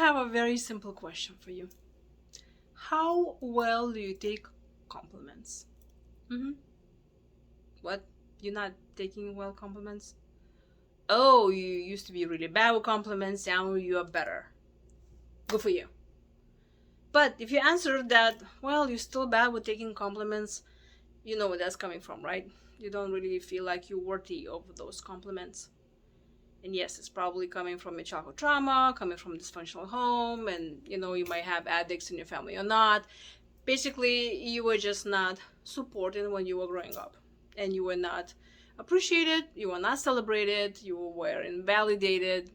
have a very simple question for you. How well do you take compliments? Mm-hmm. What? You're not taking well compliments? Oh, you used to be really bad with compliments, now you are better. Good for you. But if you answer that, well, you're still bad with taking compliments, you know where that's coming from, right? You don't really feel like you're worthy of those compliments. And yes, it's probably coming from a childhood trauma, coming from a dysfunctional home, and you might have addicts in your family or not. Basically, you were just not supported when you were growing up, and you were not appreciated, you were not celebrated, you were invalidated,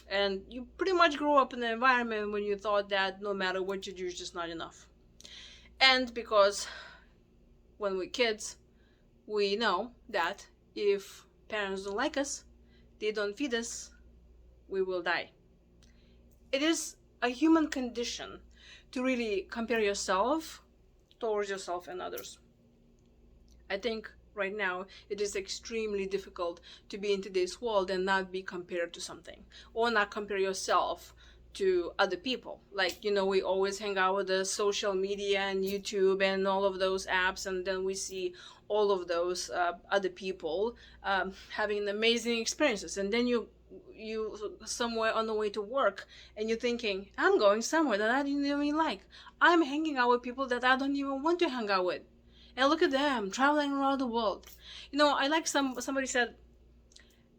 and you pretty much grew up in an environment when you thought that no matter what you do, it's just not enough. And because when we're kids, we know that if parents don't like us, they don't feed us, we will die. It is a human condition to really compare yourself towards yourself and others. I think right now it is extremely difficult to be in today's world and not be compared to something, or not compare yourself to other people. Like, we always hang out with the social media and YouTube and all of those apps, and then we see all of those other people having amazing experiences, and then you somewhere on the way to work, and you're thinking, I'm going somewhere that I didn't even like. I'm hanging out with people that I don't even want to hang out with, and look at them traveling around the world. I like somebody said,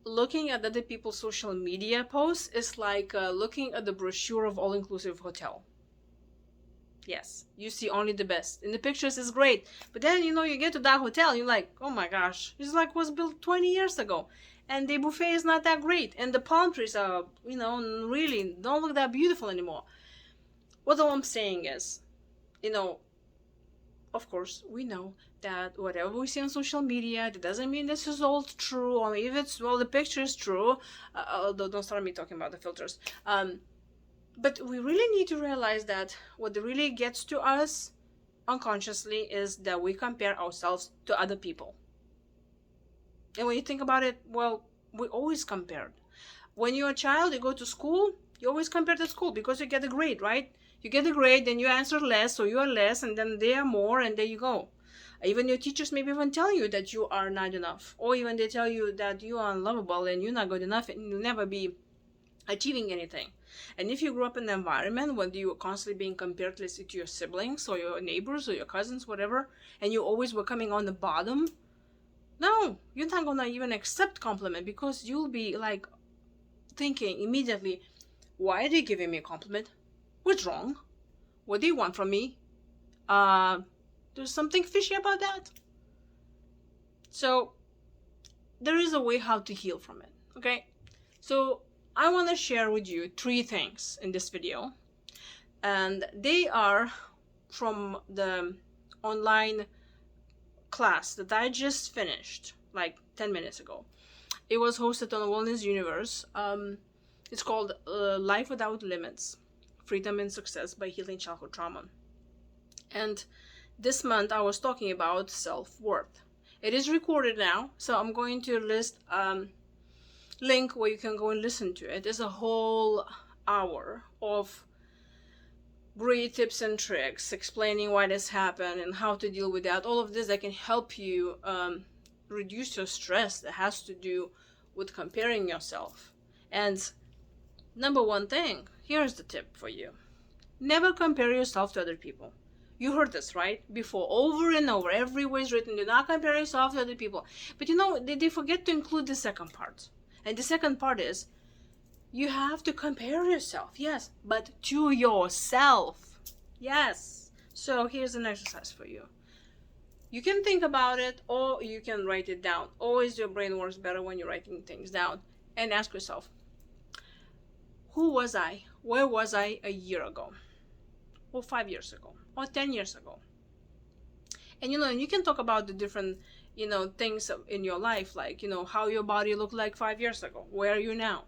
looking at other people's social media posts is like looking at the brochure of all-inclusive hotel. Yes, you see only the best. In the pictures is great, but then you get to that hotel, you're like, oh my gosh, it's like was built 20 years ago, and the buffet is not that great, and the palm trees are, really don't look that beautiful anymore. What all I'm saying is, of course, we know that whatever we see on social media, that doesn't mean this is all true. Or if it's, well, the picture is true. Although, don't start me talking about the filters. But we really need to realize that what really gets to us unconsciously is that we compare ourselves to other people. And when you think about it, well, we always compared. When you're a child, you go to school, you always compare to school because you get a grade, right? You get a grade, then you answer less, so you are less, and then they are more, and there you go. Even your teachers maybe even tell you that you are not enough, or even they tell you that you are unlovable and you're not good enough and you'll never be achieving anything. And if you grew up in an environment where you were constantly being compared, let's say, to your siblings or your neighbors or your cousins, whatever, and you always were coming on the bottom, no, you're not gonna even accept compliment, because you'll be like thinking immediately, why are they giving me a compliment? What's wrong? What do you want from me? There's something fishy about that. So there is a way how to heal from it, okay? So I want to share with you 3 things in this video, and they are from the online class that I just finished like 10 minutes ago. It was hosted on Wellness Universe. It's called Life Without Limits, Freedom and Success by Healing Childhood Trauma. And this month I was talking about self-worth. It is recorded now, so I'm going to list link where you can go and listen to it. It's a whole hour of great tips and tricks explaining why this happened and how to deal with that. All of this that can help you reduce your stress that has to do with comparing yourself. And number 1 thing, here's the tip for you. Never compare yourself to other people. You heard this, right? Before, over and over, everywhere is written, do not compare yourself to other people. But they forget to include the second part. And the second part is, you have to compare yourself, yes, but to yourself. Yes. So here's an exercise for you. You can think about it, or you can write it down. Always your brain works better when you're writing things down. And ask yourself, who was I? Where was I a year ago? Or 5 years ago? Or 10 years ago? And you can talk about the different, things in your life, like, how your body looked like 5 years ago. Where are you now?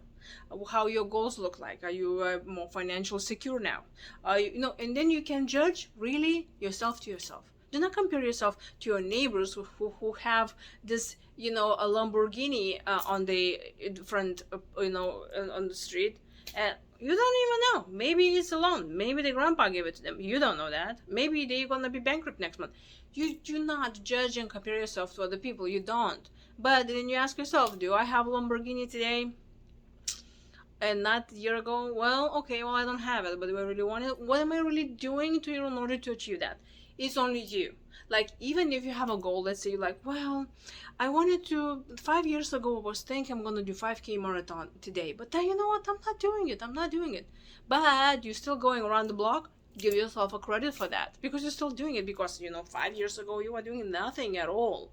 How your goals look like. Are you more financially secure now? And then you can judge really yourself to yourself. Do not compare yourself to your neighbors who have this, a Lamborghini on the front, on the street. And You don't even know. Maybe it's a loan. Maybe the grandpa gave it to them. You don't know that. Maybe they're gonna be bankrupt next month. You do not judge and compare yourself to other people. You don't. But then you ask yourself, do I have a Lamborghini today and not a year ago? Well, okay, well, I don't have it, but do I really want it? What am I really doing to in order to achieve that? It's only you. Like, even if you have a goal, let's say you're like, well, I wanted to, 5 years ago, I was thinking I'm going to do 5K marathon today. But then, you know what? I'm not doing it. I'm not doing it. But you're still going around the block. Give yourself a credit for that. Because you're still doing it. Because, 5 years ago, you were doing nothing at all.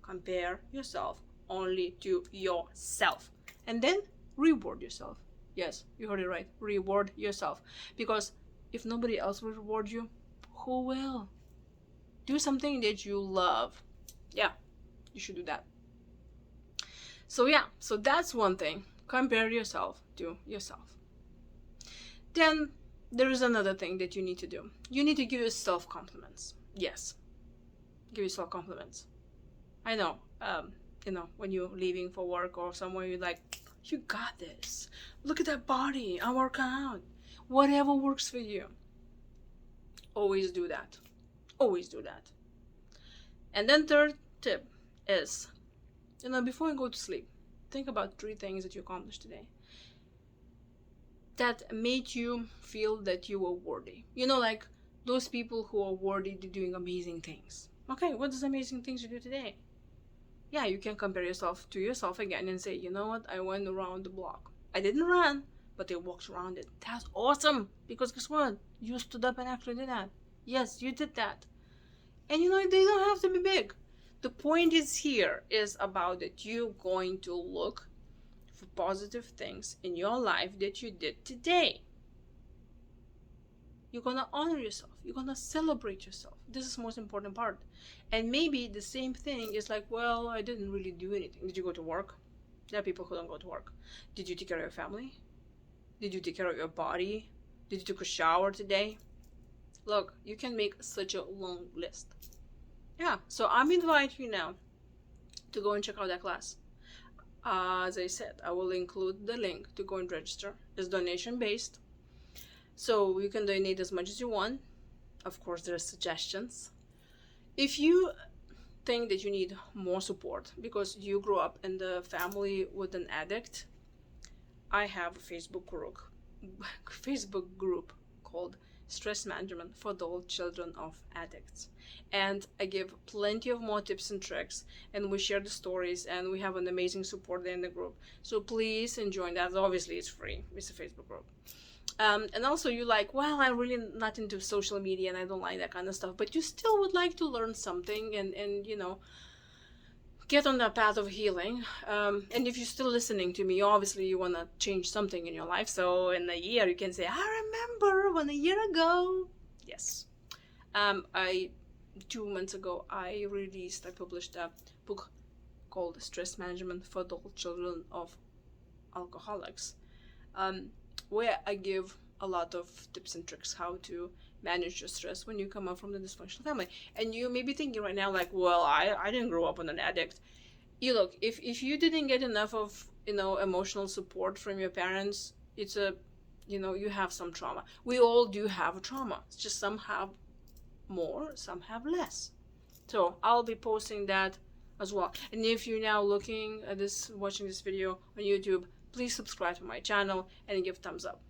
Compare yourself only to yourself. And then reward yourself. Yes, you heard it right. Reward yourself. Because if nobody else will reward you, who will? Do something that you love. Yeah, you should do that. So that's one thing. Compare yourself to yourself. Then there is another thing that you need to do. You need to give yourself compliments. Yes, give yourself compliments. I know, when you're leaving for work or somewhere, you're like, you got this. Look at that body. I work out. Whatever works for you. Always do that. Always do that. And then third tip is, before you go to sleep, think about 3 things that you accomplished today that made you feel that you were worthy. Like those people who are worthy to doing amazing things. Okay, what is amazing things you do today? Yeah, you can compare yourself to yourself again and say, you know what, I went around the block. I didn't run, but I walked around it. That's awesome. Because guess what? You stood up and actually did that. Yes, you did that. And they don't have to be big. The point is about that you're going to look for positive things in your life that you did today. You're going to honor yourself. You're going to celebrate yourself. This is the most important part. And maybe the same thing is like, well, I didn't really do anything. Did you go to work? There are people who don't go to work. Did you take care of your family? Did you take care of your body? Did you take a shower today? Look, you can make such a long list. Yeah, so I'm inviting you now to go and check out that class. As I said, I will include the link to go and register. It's donation based. So you can donate as much as you want. Of course, there are suggestions. If you think that you need more support because you grew up in the family with an addict, I have a Facebook group called Stress Management for Adult Children of Addicts. And I give plenty of more tips and tricks, and we share the stories, and we have an amazing support there in the group. So please join that. Obviously, it's free. It's a Facebook group. And also you're like, well, I'm really not into social media and I don't like that kind of stuff, but you still would like to learn something and get on that path of healing. And if you're still listening to me, obviously you want to change something in your life. So in a year, you can say, I remember when a year ago. Yes. 2 months ago, I published a book called Stress Management for Adult Children of Alcoholics, where I give a lot of tips and tricks how to manage your stress when you come out from the dysfunctional family. And you may be thinking right now, like, well, I didn't grow up with an addict. Look, if you didn't get enough of emotional support from your parents, it's you have some trauma. We all do have a trauma. It's just some have more, some have less. So I'll be posting that as well. And if you're now watching this video on YouTube, please subscribe to my channel and give thumbs up.